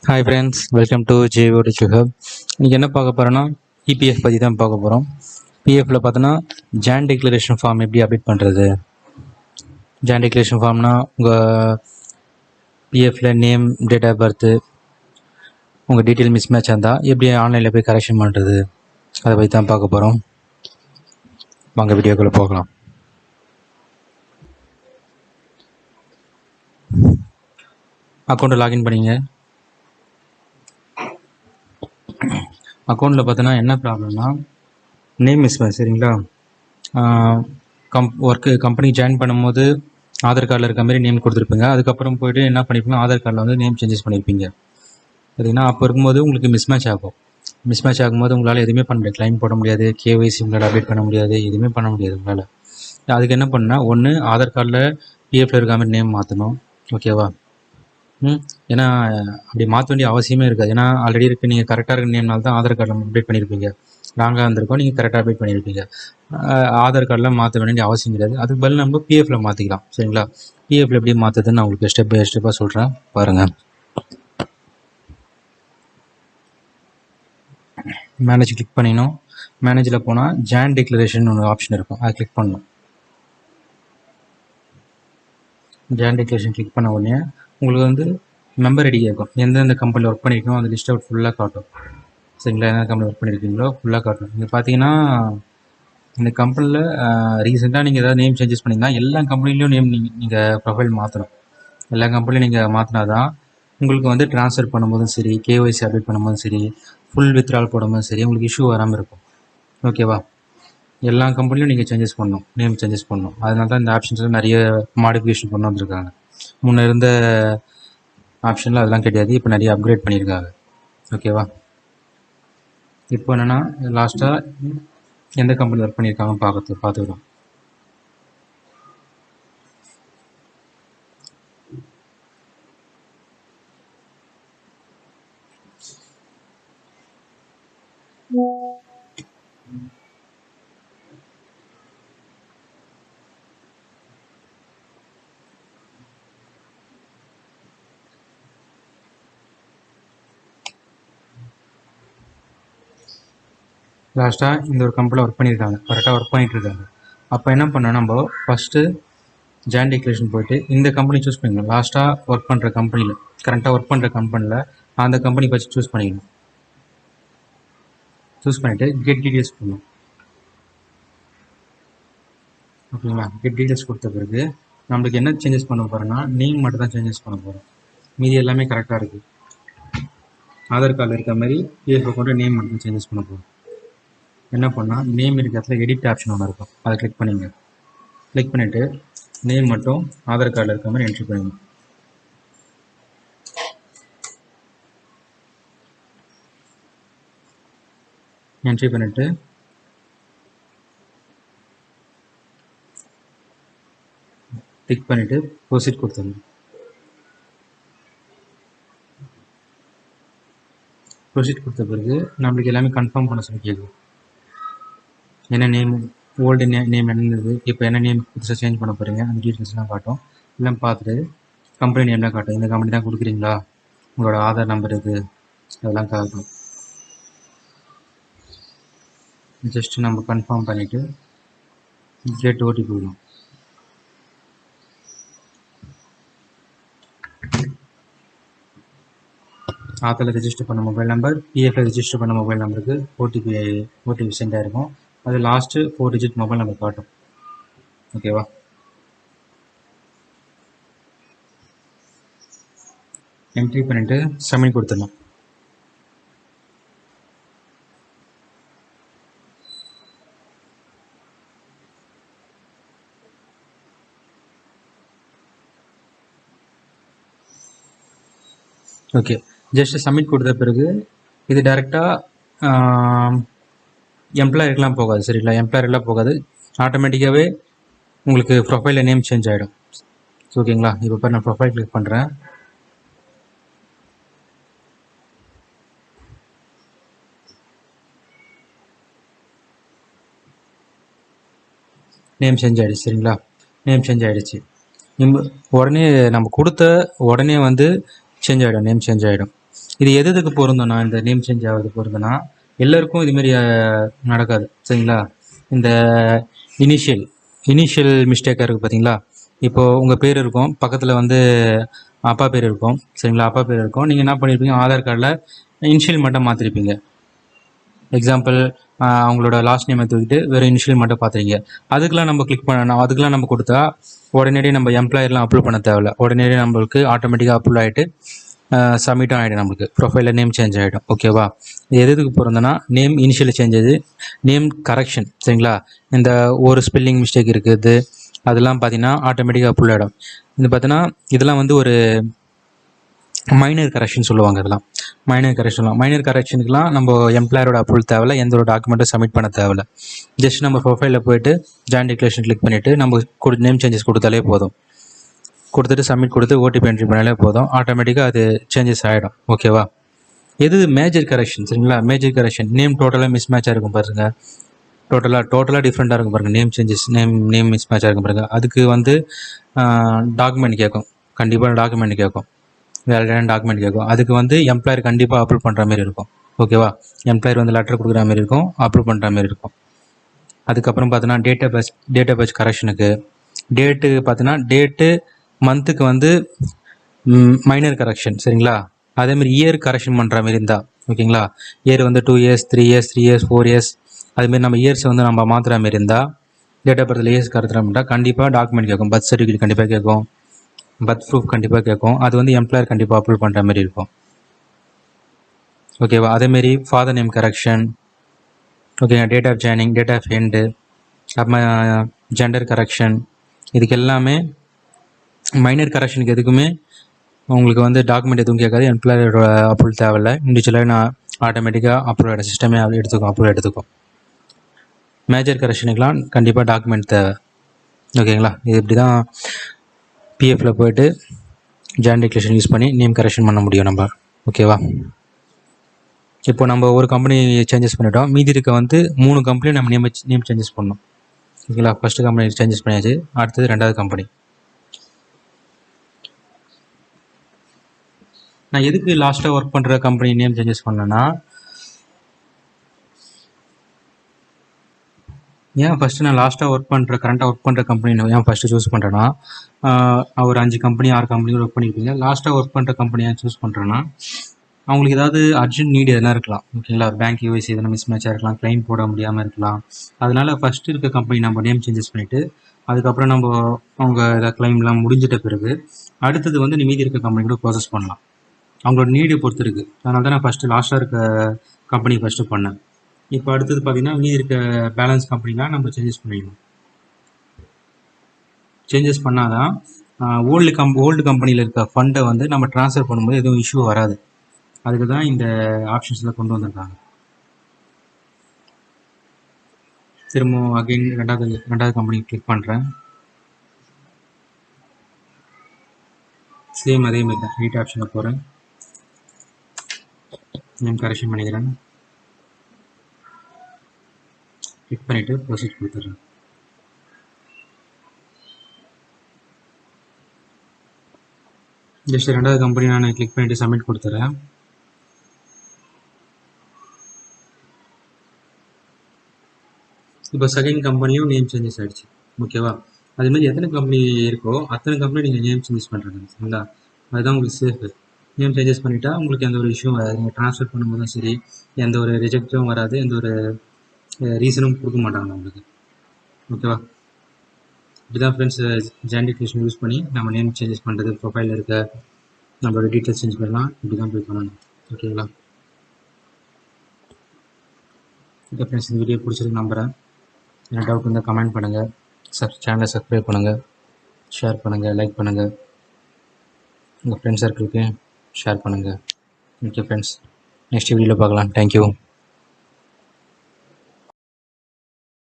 Hi friends, welcome to JOD hub. இன்றைக்கி என்ன பார்க்க போகிறோன்னா இபிஎஃப் பற்றி தான் பார்க்க போகிறோம். பிஎஃப்பில் பார்த்தோன்னா ஜாயின் டிக்ளரேஷன் ஃபார்ம் எப்படி அப்டேட் பண்ணுறது. ஜாயின் டிக்ளரேஷன் ஃபார்ம்னா உங்கள் பிஎஃப்பில் நேம், டேட் ஆஃப் பர்த்து, உங்கள் டீட்டெயில் மிஸ் மேட்ச் இருந்தால் எப்படி ஆன்லைனில் போய் கரெக்ஷன் பண்ணுறது, அதை பற்றி தான் பார்க்க போகிறோம். வாங்க வீடியோக்குள்ளே போகலாம். அக்கௌண்ட்டை லாகின் பண்ணிங்க. அக்கௌண்ட்டில் பார்த்தோன்னா என்ன ப்ராப்ளம்னா நேம் மிஸ் மேட்ச். சரிங்களா, கம்பெனி ஜாயின் பண்ணும்போது ஆதார் கார்டில் இருக்க மாதிரி நேம் கொடுத்துருப்பீங்க. அதுக்கப்புறம் போய்ட்டு என்ன பண்ணியிருப்பீங்க, ஆதார் கார்டில் வந்து நேம் சேஞ்சஸ் பண்ணியிருப்பீங்க. சரிங்களா, அப்போ இருக்கும்போது உங்களுக்கு மிஸ் மேட்ச் ஆகும். மிஸ் மேட்ச் ஆகும்போது உங்களால் எதுவுமே பண்ண முடியாது. கிளைம் போட முடியாது, கேஒய்சி உங்களால் அப்டேட் பண்ண முடியாது, எதுவுமே பண்ண முடியாது உங்களால். அதுக்கு என்ன பண்ணால், ஒன்று ஆதார் கார்டில் பிஎஃப்ல இருக்க மாதிரி நேம் மாற்றணும். ஓகேவா? ஏன்னா அப்படி மாற்ற வேண்டிய அவசியமே இருக்காது. ஏன்னா ஆல்ரெடி இருக்குது, நீங்கள் கரெக்டாக இருக்க நேம்னால தான் ஆதார் கார்டில் அப்டேட் பண்ணியிருப்பீங்க. ராங்காக இருந்திருக்கோம், நீங்கள் கரெக்டாக அப்டேட் பண்ணியிருப்பீங்க. ஆதார் கார்டில் மாற்ற வேண்டிய அவசியம் கிடையாது. அதுக்கு பதில் நம்ம பிஎஃப்ல மாற்றிக்கலாம். சரிங்களா, பிஎஃப்ல எப்படி மாற்றுறதுன்னு நான் உங்களுக்கு ஸ்டெப் பை ஸ்டெப்பாக சொல்கிறேன், பாருங்கள். மேனேஜ் கிளிக் பண்ணிடணும். மேனேஜில் போனால் ஜாயின் டிக்ளரேஷன் ஒரு ஆப்ஷன் இருக்கும், அதை கிளிக் பண்ணணும். ஜாயின் டிக்ளரேஷன் கிளிக் பண்ண உடனே உங்களுக்கு வந்து மெம்பர் ஐடி இருக்கும். எந்தெந்த கம்பெனியில் ஒர்க் பண்ணியிருக்கோம் அந்த லிஸ்ட் அவுட் ஃபுல்லாக காட்டும். சரிங்களா, எந்த கம்பெனி ஒர்க் பண்ணியிருக்கீங்களோ ஃபுல்லாக காட்டும். நீங்கள் பார்த்தீங்கன்னா இந்த கம்பெனியில் ரீசெண்டாக நீங்கள் ஏதாவது நேம் சேஞ்சஸ் பண்ணிங்கன்னா எல்லா கம்பெனிலையும் நேம் நீங்கள் ப்ரொஃபைல் மாற்றணும். எல்லா கம்பெனியும் நீங்கள் மாற்றினா தான் உங்களுக்கு வந்து ட்ரான்ஸ்ஃபர் பண்ணும்போதும் சரி, கேஒய்சி அப்டேட் பண்ணும்போதும் சரி, ஃபுல் வித்ட்ரால் போடும்போதும் சரி உங்களுக்கு இஷ்யூ வராமல் இருக்கும். ஓகேவா? எல்லா கம்பெனியும் நீங்கள் சேஞ்சஸ் பண்ணணும், நேம் சேஞ்சஸ் பண்ணணும். அதனால தான் இந்த ஆப்ஷன்ஸில் நிறைய மாடிஃபிகேஷன் கொண்டு வந்திருக்காங்க. முன்னே இருந்த ஆப்ஷனில் அதெல்லாம் கிடையாது, இப்போ நிறைய அப்கிரேட் பண்ணியிருக்காங்க. ஓகேவா? இப்போ என்னென்னா லாஸ்ட்டாக எந்த கம்பெனி ஒர்க் பண்ணியிருக்காங்கன்னு பார்த்துக்கலாம். லாஸ்ட்டாக இந்த ஒரு கம்பெனியில் ஒர்க் பண்ணியிருக்காங்க, கரெக்டாக ஒர்க் பண்ணிகிட்ருக்காங்க. அப்போ என்ன பண்ணோம், நம்ம ஃபஸ்ட்டு ஜாயின் டிக்ளரேஷன் போய்ட்டு இந்த கம்பெனி சூஸ் பண்ணிக்கணும். லாஸ்ட்டாக ஒர்க் பண்ணுற கம்பெனியில், கரெக்டாக ஒர்க் பண்ணுற கம்பெனியில் அந்த கம்பெனி ஃபஸ்ட்டு சூஸ் பண்ணிக்கணும். சூஸ் பண்ணிவிட்டு கெட் டீட்டெயில்ஸ் பண்ணணும். ஓகேங்களா, கெட் டீட்டெயில்ஸ் கொடுத்த பிறகு நம்மளுக்கு என்ன சேஞ்சஸ் பண்ண போகிறோன்னா நேம் மட்டும் தான் சேஞ்சஸ் பண்ண போகிறோம். மீதி எல்லாமே கரெக்டாக இருக்குது. ஆதார் கார்டில் இருக்க மாதிரி பிஎஃப் அக்கௌண்ட்டை நேம் மட்டும் சேஞ்சஸ் பண்ண போகிறோம். என்ன பண்ணால் நேம் இருக்க இடத்துல எடிட் ஆப்ஷன் ஒன்று இருக்கும், அதை கிளிக் பண்ணிங்க. கிளிக் பண்ணிவிட்டு நேம் மட்டும் ஆதார் கார்டில் இருக்க மாதிரி என்ட்ரி பண்ணிங்க. என்ட்ரி பண்ணிவிட்டு கிளிக் பண்ணிவிட்டு ப்ரொசீட் கொடுத்துருங்க. ப்ரொசீட் கொடுத்த பிறகு நம்மளுக்கு எல்லாமே கன்ஃபார்ம் பண்ண சொல்லி கேட்கும். என்ன நேம், ஓல்டு நேம் என்ன இருந்தது, இப்போ என்ன நேம் புதுசாக சேஞ்ச் பண்ண போகிறீங்க, அந்த டீட்டெயில்ஸ்லாம் காட்டும். எல்லாம் பார்த்துட்டு கம்பெனி நேம்லாம் காட்டும். இந்த கம்பெனி தான் கொடுக்குறீங்களா, உங்களோட ஆதார் நம்பர் இது, அதெல்லாம் காட்டும். ஜஸ்ட்டு நம்ம கன்ஃபார்ம் பண்ணிவிட்டு கெட் ஓடிபி வரும். ஆதாரில் ரெஜிஸ்டர் பண்ண மொபைல் நம்பர், பிஎஃப்ல ரெஜிஸ்டர் பண்ண மொபைல் நம்பருக்கு ஓடிபி சென்ட் ஆகிருக்கும். அது லாஸ்ட்டு 4 டிஜிட் மொபைல் நம்பர் காட்டும். ஓகேவா? என்ட்ரி பண்ணிவிட்டு சப்மிட் கொடுத்துடலாம். ஓகே, ஜஸ்ட்டு சப்மிட் கொடுத்த பிறகு இது டேரெக்டாக எம்ப்ளாயருக்கெலாம் போகாது. சரிங்களா, எம்ப்ளாயருக்கெலாம் போகாது, ஆட்டோமேட்டிக்காகவே உங்களுக்கு ப்ரொஃபைலில் நேம் சேஞ்ச் ஆகிடும். ஓகேங்களா, இப்போ நான் ப்ரொஃபைல் கிளிக் பண்ணுறேன். நேம் சேஞ்ச் ஆகிடுச்சு. சரிங்களா, நேம் சேஞ்ச் ஆகிடுச்சு. உடனே நம்ம கொடுத்த உடனே வந்து சேஞ்ச் ஆகிடும், நேம் சேஞ்ச் ஆகிடும். இது எதுக்கு பொருந்தோன்னா, இந்த நேம் சேஞ்ச் ஆகிறது பொருந்தோன்னா, எல்லாருக்கும் இதுமாரி நடக்காது சரிங்களா. இந்த இனிஷியல் மிஸ்டேக்காக இருக்குது பார்த்தீங்களா. இப்போது உங்கள் பேர் இருக்கும், பக்கத்தில் வந்து அப்பா பேர் இருக்கும் சரிங்களா. அப்பா பேர் இருக்கும், நீங்கள் என்ன பண்ணியிருப்பீங்க, ஆதார் கார்டில் இனிஷியல் மட்டும் மாற்றிருப்பீங்க. எக்ஸாம்பிள் அவங்களோட லாஸ்ட் நேமை தூக்கிட்டு வெறும் இனிஷியல் மட்டும் பார்த்துறீங்க. அதுக்கெலாம் நம்ம கிளிக் பண்ணணும், அதுக்கெலாம் நம்ம கொடுத்தா உடனடியே நம்ம எம்ப்ளாயர்லாம் அப்லோட் பண்ண தேவையில்ல. உடனடியே நம்மளுக்கு ஆட்டோமேட்டிக்காக அப்லோட் ஆகிட்டு சப்மிட்டும் ஆகிடும், நம்மளுக்கு ப்ரொஃபைலில் நேம் சேஞ்ச் ஆகிடும். ஓகேவா. இது எதுக்கு போகிறதுனா, நேம் இனிஷியல் சேஞ்ச் ஆகுது, நேம் கரெக்ஷன் சரிங்களா. இந்த ஒரு ஸ்பெல்லிங் மிஸ்டேக் இருக்குது, அதெல்லாம் பார்த்தீங்கன்னா ஆட்டோமேட்டிக்காக அப்லோட் ஆகிடும். இது பார்த்தீங்கன்னா இதெல்லாம் வந்து ஒரு மைனர் கரெக்ஷன் சொல்லுவாங்க. இதெல்லாம் மைனர் கரெக்ஷன். மைனர் கரெக்ஷனுக்குலாம் நம்ம எம்ப்ளாயரோட அப்ரூவல் தேவையில்ல, எந்த ஒரு டாக்குமெண்ட்டும் சப்மிட் பண்ண தேவையில்ல. ஜஸ்ட் நம்ம ப்ரொஃபைலில் போய்ட்டு ஜாயின் டிக்ளரேஷன் கிளிக் பண்ணிவிட்டு நம்ம நேம் சேஞ்சஸ் கொடுத்தாலே போதும். கொடுத்துட்டு சப்மிட் கொடுத்து ஓடிபி என்ட்ரி பண்ணாலே போதும், ஆட்டோமேட்டிக்காக அது சேஞ்சஸ் ஆகிடும். ஓகேவா. எது மேஜர் கரெக்ஷன் சரிங்களா. மேஜர் கரெக்ஷன் நேம் டோட்டலாக மிஸ் மேட்சாக இருக்கும் பாருங்கள், டோட்டலாக டிஃப்ரெண்ட்டாக இருக்கும் பாருங்கள், நேம் சேஞ்சஸ் நேம் மிஸ் மேட்சாக இருக்கும் பாருங்கள். அதுக்கு வந்து டாக்குமெண்ட் கேட்கும், கண்டிப்பாக டாக்குமெண்ட் கேட்கும், வேலிடான டாக்குமெண்ட் கேட்கும். அதுக்கு வந்து எம்ப்ளாயர் கண்டிப்பாக அப்ரூவ் பண்ணுற மாதிரி இருக்கும். ஓகேவா. எம்ப்ளாயர் வந்து லெட்டர் கொடுக்குற மாதிரி இருக்கும், அப்ரூவ் பண்ணுற மாதிரி இருக்கும். அதுக்கப்புறம் பார்த்தீங்கன்னா டேட் ஆஃப் பர்த் கரெக்ஷனுக்கு டேட்டு பார்த்தீங்கன்னா டேட்டு மந்த்துக்கு வந்து மைனர் கரெக்ஷன் சரிங்களா. அதேமாதிரி இயர் கரெக்ஷன் பண்ணுற மாதிரி இருந்தால் ஓகேங்களா. இயர் வந்து 2 years 3 years 3 years 4 years அதுமாரி நம்ம இயர்ஸ் வந்து நம்ம மாற்றுற மாதிரி இருந்தால், டேட் ஆஃப் பர்த்தில் இயர்ஸ் கரெக்டாக கண்டிப்பாக டாக்குமெண்ட் கேட்கும். பர்த் சர்டிஃபிகேட் கண்டிப்பாக கேட்கும், பர்த் ப்ரூஃப் கண்டிப்பாக கேட்கும். அது வந்து எம்ப்ளாயர் கண்டிப்பாக அப்ரூவ் பண்ணுற மாதிரி இருக்கும். ஓகேவா. அதேமாரி ஃபாதர் நேம் கரெக்ஷன், ஓகேங்க, date of joining, date of end, அப்புறமா ஜெண்டர் கரெக்ஷன், இதுக்கு எல்லாமே மைனர் கரெக்ஷனுக்கு எதுக்குமே உங்களுக்கு வந்து டாக்குமெண்ட் எதுவும் கேட்காது, எம்ப்ளாயரோட அப்ரூவல் தேவையில்லை. இண்டிவிஜுவலாக நான் ஆட்டோமேட்டிக்காக அப்ரூவ் சிஸ்டமே அப்ரூவ் எடுத்துக்கும். மேஜர் கரெக்ஷனுக்கெலாம் கண்டிப்பாக டாக்குமெண்ட் தேவை. ஓகேங்களா. இது இப்படி தான் பிஎஃப்பில் போய்ட்டு ஜாயின் டிக்ளரேஷன் யூஸ் பண்ணி நேம் கரெக்ஷன் பண்ண முடியும் நம்ம. ஓகேவா. இப்போ நம்ம ஒரு கம்பெனி சேஞ்சஸ் பண்ணிட்டோம், மீதி இருக்க வந்து 3 கம்பெனி நம்ம நேம் சேஞ்சஸ் பண்ணணும். ஓகேங்களா. ஃபஸ்ட்டு கம்பெனி சேஞ்சஸ் பண்ணியாச்சு, அடுத்தது 2வது கம்பெனி. நான் எதுக்கு லாஸ்ட்டாக ஒர்க் பண்ணுற கம்பெனி நேம் சேஞ்சஸ் பண்ணேன்னா, ஏன் ஃபஸ்ட்டு நான் லாஸ்ட்டாக கரண்ட்டாக ஒர்க் பண்ணுற கம்பெனி ஏன் ஃபஸ்ட்டு சூஸ் பண்ணுறேன்னா, ஒரு 5 கம்பெனி 6 கம்பெனி ஒர்க் பண்ணியிருப்பீங்க. லாஸ்ட்டாக ஒர்க் பண்ணுற கம்பெனியாக சூஸ் பண்ணுறேன்னா, அவங்களுக்கு ஏதாவது அர்ஜென்ட் நீடு எதனா இருக்கலாம். ஓகேங்களா. பேங்க் யூஎஸ்சி எதனா மிஸ் மேட்சாக இருக்கலாம், கிளைம் போட முடியாமல் இருக்கலாம். அதனால் ஃபஸ்ட்டு இருக்க கம்பெனி நம்ம நேம் சேஞ்சஸ் பண்ணிவிட்டு, அதுக்கப்புறம் நம்ம அவங்க ஏதாவது கிளைம்லாம் முடிஞ்சிட்ட பிறகு அடுத்தது வந்து மீதி இருக்க கம்பெனி கூட ப்ராசஸ் பண்ணலாம். அவங்களோட நீடை பொறுத்து இருக்குது. அதனால தான் நான் ஃபஸ்ட்டு லாஸ்ட்டாக இருக்க கம்பெனி ஃபஸ்ட்டு பண்ணேன். இப்போ அடுத்தது பார்த்திங்கன்னா மீதி இருக்க பேலன்ஸ் கம்பெனிலாம் நம்ம சேஞ்சஸ் பண்ணிடணும். சேஞ்சஸ் பண்ணால் தான் ஓல்டு கம்பெனியில் இருக்க ஃபண்டை வந்து நம்ம ட்ரான்ஸ்ஃபர் பண்ணும்போது எதுவும் இஷ்யூ வராது. அதுக்கு தான் இந்த ஆப்ஷன்ஸில் கொண்டு வந்திருக்காங்க. திரும்பவும் அகைன் ரெண்டாவது கம்பெனி கிளிக் பண்ணுறேன். சேம் அதே மாதிரி தான் ரீட் ஆப்ஷனில் போகிறேன், நேம் கரெக்ஷன் பண்ணிக்கிறேன், கிளிக் பண்ணிவிட்டு ப்ரொசீட் கொடுத்துட்றேன். ஜஸ்ட் 2வது கம்பெனி நான் கிளிக் பண்ணிவிட்டு சப்மிட் கொடுத்துட்றேன். இப்போ செகண்ட் கம்பெனியும் நேம் சேஞ்சஸ் ஆகிடுச்சு. ஓகேவா. அதுமாதிரி எத்தனை கம்பெனி இருக்கோ அத்தனை கம்பெனி நீங்கள் நேம் சேஞ்சஸ் பண்ணுறது சரிங்களா. அதுதான் உங்களுக்கு சேஃபு. நேம் சேஞ்சஸ் பண்ணிட்டா உங்களுக்கு எந்த ஒரு இஷ்யூவும் வராது. நீங்கள் ட்ரான்ஸ்ஃபர் பண்ணும்போதும் சரி எந்த ஒரு ரிஜெக்டும் வராது, எந்த ஒரு ரீசனும் கொடுக்க மாட்டாங்க உங்களுக்கு. ஓகேவா. இப்படி தான் ஃப்ரெண்ட்ஸ் ஜாயின் டிக்ளரேஷன் யூஸ் பண்ணி நம்ம நேம் சேஞ்சஸ் பண்ணுறது, ப்ரொஃபைலில் இருக்க நம்மளோட டீட்டெயில்ஸ் சேஞ்ச் பண்ணலாம். இப்படி தான் போய் பண்ணணும். ஓகேங்களா. ஓகே ஃப்ரெண்ட்ஸ், இந்த வீடியோ பிடிச்சிருக்கு நம்புகிறேன். என்ன டவுட் இருந்தால் கமெண்ட் பண்ணுங்கள், சேனலை சப்ஸ்கிரைப் பண்ணுங்கள், ஷேர் பண்ணுங்கள், லைக் பண்ணுங்கள், உங்கள் ஃப்ரெண்ட்ஸ் சர்க்கிளுக்கு ஷேர் பண்ணுங்கள். ஓகே ஃப்ரெண்ட்ஸ், நெக்ஸ்ட் வீடியோவில் பார்க்கலாம். தேங்க்யூ.